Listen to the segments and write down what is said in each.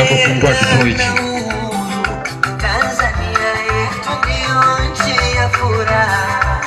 anapofungua kituo hichi. Tanzania yetu ndio nchi ya furaha.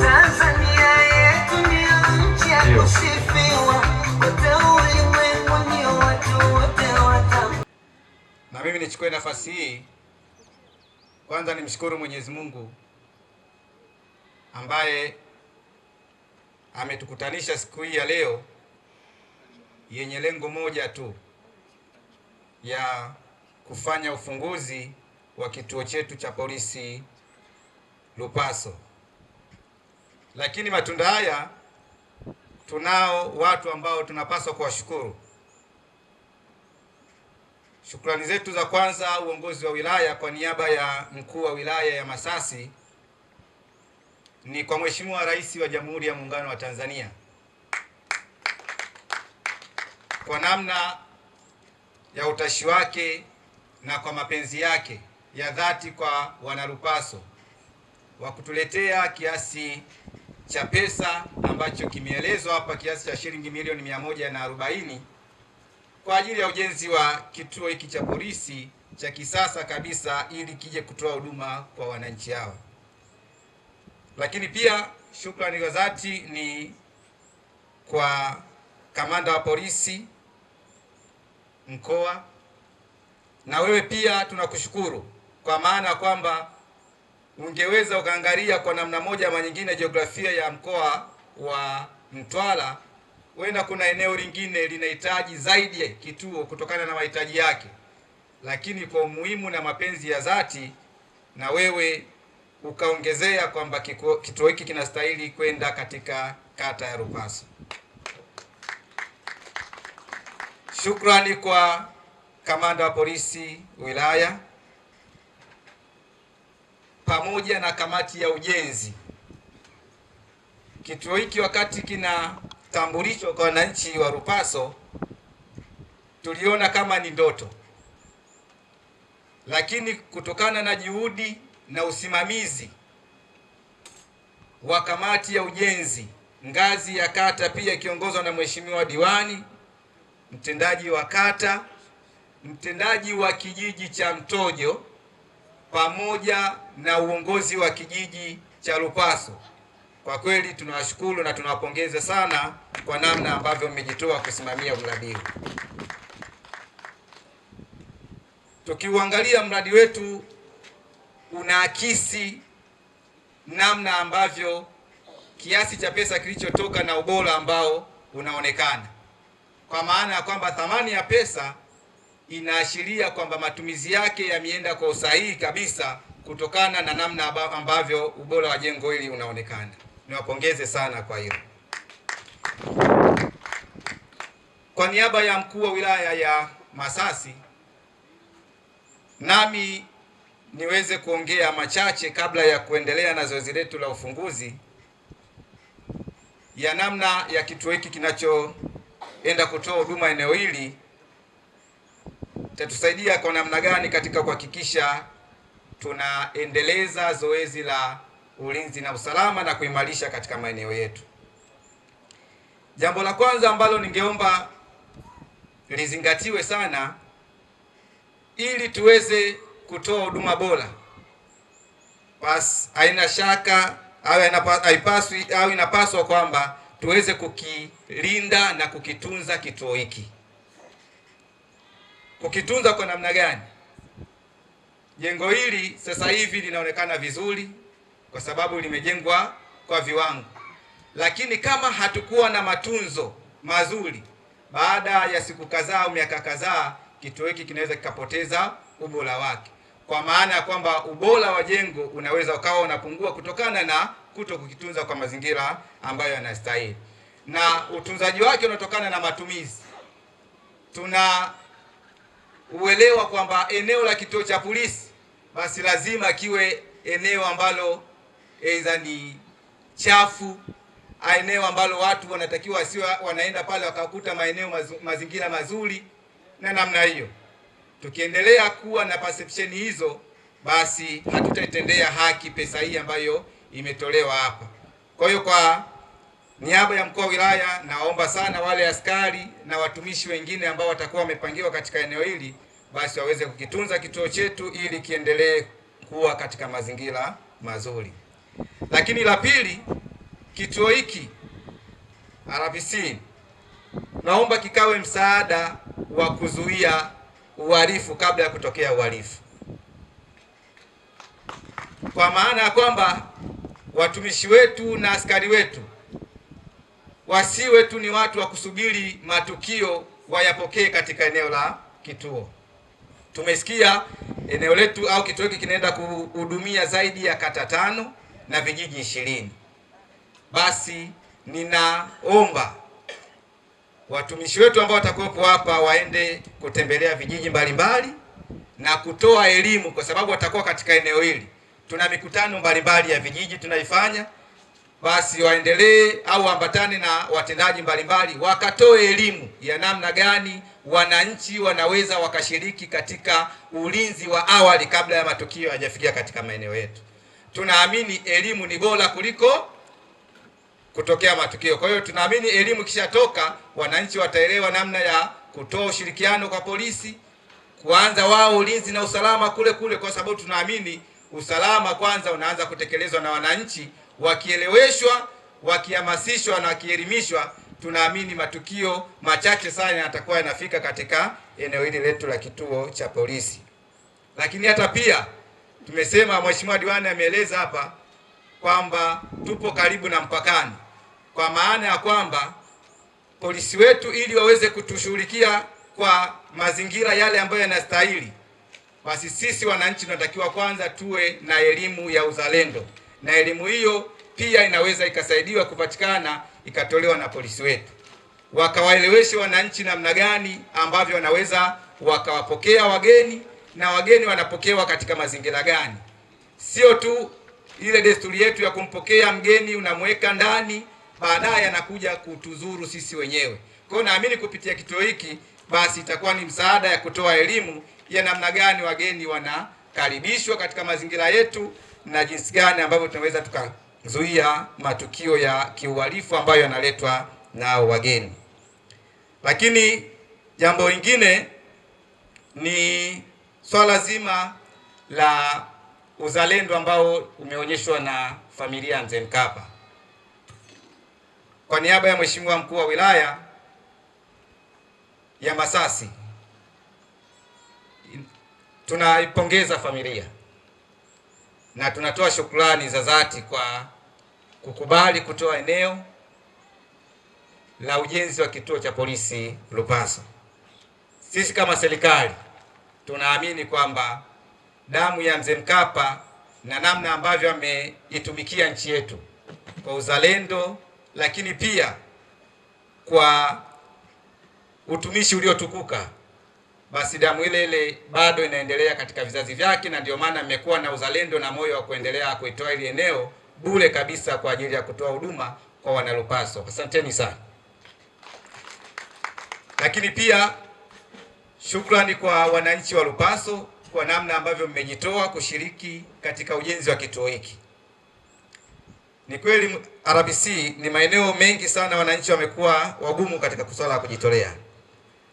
Tanzania yetu ndio nchi ya kusifiwa. Kote ulimwenguni watu wote watamu. Na mimi nichukue nafasi hii kwanza nimshukuru Mwenyezi Mungu ambaye ametukutanisha siku hii ya leo yenye lengo moja tu, ya kufanya ufunguzi wa kituo chetu cha polisi Lupaso. Lakini matunda haya, tunao watu ambao tunapaswa kuwashukuru. Shukrani zetu za kwanza, uongozi wa wilaya kwa niaba ya mkuu wa wilaya ya Masasi, ni kwa Mheshimiwa Rais wa Jamhuri ya Muungano wa Tanzania kwa namna ya utashi wake na kwa mapenzi yake ya dhati kwa wanalupaso wa kutuletea kiasi cha pesa ambacho kimeelezwa hapa, kiasi cha shilingi milioni 140 kwa ajili ya ujenzi wa kituo hiki cha polisi cha kisasa kabisa, ili kije kutoa huduma kwa wananchi hao. Lakini pia shukrani za dhati ni kwa kamanda wa polisi mkoa, na wewe pia tunakushukuru kwa maana kwamba ungeweza ukaangalia kwa namna moja ama nyingine jiografia ya mkoa wa Mtwara, huenda kuna eneo lingine linahitaji zaidi kituo kutokana na mahitaji yake, lakini kwa umuhimu na mapenzi ya dhati na wewe ukaongezea kwamba kituo hiki kinastahili kwenda katika kata ya Lupaso. Shukrani kwa kamanda wa polisi wilaya pamoja na kamati ya ujenzi. Kituo hiki wakati kinatambulishwa kwa wananchi wa Lupaso, tuliona kama ni ndoto, lakini kutokana na juhudi na usimamizi wa kamati ya ujenzi ngazi ya kata, pia ikiongozwa na Mheshimiwa diwani, mtendaji wa kata, mtendaji wa kijiji cha Mtojo pamoja na uongozi wa kijiji cha Lupaso, kwa kweli tunawashukuru na tunawapongeza sana kwa namna ambavyo mmejitoa kusimamia mradi huu. Tukiuangalia mradi wetu unaakisi namna ambavyo kiasi cha pesa kilichotoka na ubora ambao unaonekana, kwa maana ya kwamba thamani ya pesa inaashiria kwamba matumizi yake yameenda kwa usahihi kabisa, kutokana na namna ambavyo ubora wa jengo hili unaonekana. Niwapongeze sana kwa hilo. Kwa niaba ya mkuu wa wilaya ya Masasi, nami niweze kuongea machache kabla ya kuendelea na zoezi letu la ufunguzi, ya namna ya kituo hiki kinachoenda kutoa huduma eneo hili tatusaidia kwa namna gani katika kuhakikisha tunaendeleza zoezi la ulinzi na usalama na kuimarisha katika maeneo yetu. Jambo la kwanza ambalo ningeomba lizingatiwe sana ili tuweze kutoa huduma bora, basi haina shaka au inapaswa kwamba tuweze kukilinda na kukitunza kituo hiki. Kukitunza kwa namna gani? Jengo hili sasa hivi linaonekana vizuri kwa sababu limejengwa kwa viwango, lakini kama hatukuwa na matunzo mazuri, baada ya siku kadhaa au miaka kadhaa, kituo hiki kinaweza kikapoteza ubora wake, kwa maana ya kwamba ubora wa jengo unaweza ukawa unapungua kutokana na kuto kukitunza kwa mazingira ambayo yanastahili, na utunzaji wake unatokana na matumizi. Tuna uelewa kwamba eneo la kituo cha polisi basi lazima kiwe eneo ambalo aidha ni chafu, eneo ambalo watu wanatakiwa wasiwa wanaenda pale wakakuta mazingira mazuri na namna hiyo. Tukiendelea kuwa na perception hizo, basi hatutaitendea haki pesa hii ambayo imetolewa hapa. Kwa hiyo kwa niaba ya mkuu wa wilaya nawaomba sana wale askari na watumishi wengine ambao watakuwa wamepangiwa katika eneo hili, basi waweze kukitunza kituo chetu ili kiendelee kuwa katika mazingira mazuri. Lakini la pili, kituo hiki RPC naomba kikawe msaada wa kuzuia uhalifu kabla ya kutokea uhalifu, kwa maana ya kwamba watumishi wetu na askari wetu wasiwe tu ni watu wa kusubiri matukio wayapokee katika eneo la kituo. Tumesikia eneo letu au kituo hiki kinaenda kuhudumia zaidi ya kata 5 na vijiji 20. Basi ninaomba watumishi wetu ambao watakuwepo hapa waende kutembelea vijiji mbalimbali na kutoa elimu, kwa sababu watakuwa katika eneo hili. Tuna mikutano mbalimbali ya vijiji tunaifanya, basi waendelee au waambatane na watendaji mbalimbali wakatoe elimu ya namna gani wananchi wanaweza wakashiriki katika ulinzi wa awali kabla ya matukio hayajafikia katika maeneo yetu. Tunaamini elimu ni bora kuliko kutokea matukio. Kwa hiyo tunaamini elimu kishatoka, wananchi wataelewa namna ya kutoa ushirikiano kwa polisi, kuanza wao ulinzi na usalama kule kule, kwa sababu tunaamini usalama kwanza unaanza kutekelezwa na wananchi. Wakieleweshwa, wakihamasishwa na wakielimishwa, tunaamini matukio machache sana yatakuwa yanafika katika eneo hili letu la kituo cha polisi. Lakini hata pia tumesema, Mheshimiwa Diwani ameeleza hapa kwamba tupo karibu na mpakani, kwa maana ya kwamba polisi wetu ili waweze kutushughulikia kwa mazingira yale ambayo yanastahili, basi sisi wananchi tunatakiwa kwanza tuwe na elimu ya uzalendo, na elimu hiyo pia inaweza ikasaidiwa kupatikana ikatolewa na polisi wetu, wakawaeleweshe wananchi namna gani ambavyo wanaweza wakawapokea wageni na wageni wanapokewa katika mazingira gani. Sio tu ile desturi yetu ya kumpokea mgeni unamweka ndani, baadaye anakuja kutuzuru sisi wenyewe. Kwa hiyo naamini kupitia kituo hiki basi itakuwa ni msaada ya kutoa elimu ya namna gani wageni wanakaribishwa katika mazingira yetu na jinsi gani ambavyo tunaweza tukazuia matukio ya kiuhalifu ambayo yanaletwa na wageni. Lakini jambo lingine ni swala zima la uzalendo ambao umeonyeshwa na familia ya Mzee Mkapa. Kwa niaba ya Mheshimiwa mkuu wa wilaya ya Masasi, tunaipongeza familia na tunatoa shukrani za dhati kwa kukubali kutoa eneo la ujenzi wa kituo cha polisi Lupaso. Sisi kama serikali tunaamini kwamba damu ya Mzee Mkapa na namna ambavyo ameitumikia nchi yetu kwa uzalendo, lakini pia kwa utumishi uliotukuka, basi damu ile ile bado inaendelea katika vizazi vyake, na ndio maana mmekuwa na uzalendo na moyo wa kuendelea kuitoa ile eneo bure kabisa kwa ajili ya kutoa huduma kwa wanalupaso. Asanteni sana. Lakini pia shukrani kwa wananchi wa Lupaso kwa namna ambavyo mmejitoa kushiriki katika ujenzi wa kituo hiki. Ni kweli RPC ni maeneo mengi sana wananchi wamekuwa wagumu katika swala la kujitolea,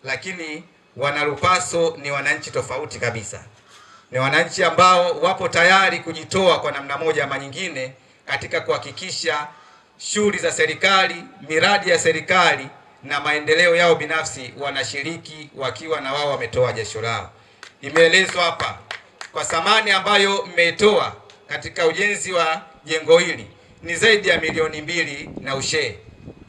lakini wanalupaso ni wananchi tofauti kabisa. Ni wananchi ambao wapo tayari kujitoa kwa namna moja ama nyingine katika kuhakikisha shughuli za serikali, miradi ya serikali na maendeleo yao binafsi wanashiriki wakiwa na wao wametoa jasho lao. Imeelezwa hapa kwa thamani ambayo mmetoa katika ujenzi wa jengo hili ni zaidi ya milioni 2 na ushe.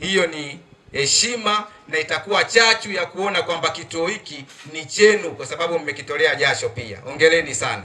Hiyo ni heshima na itakuwa chachu ya kuona kwamba kituo hiki ni chenu kwa sababu mmekitolea jasho pia. Hongereni sana.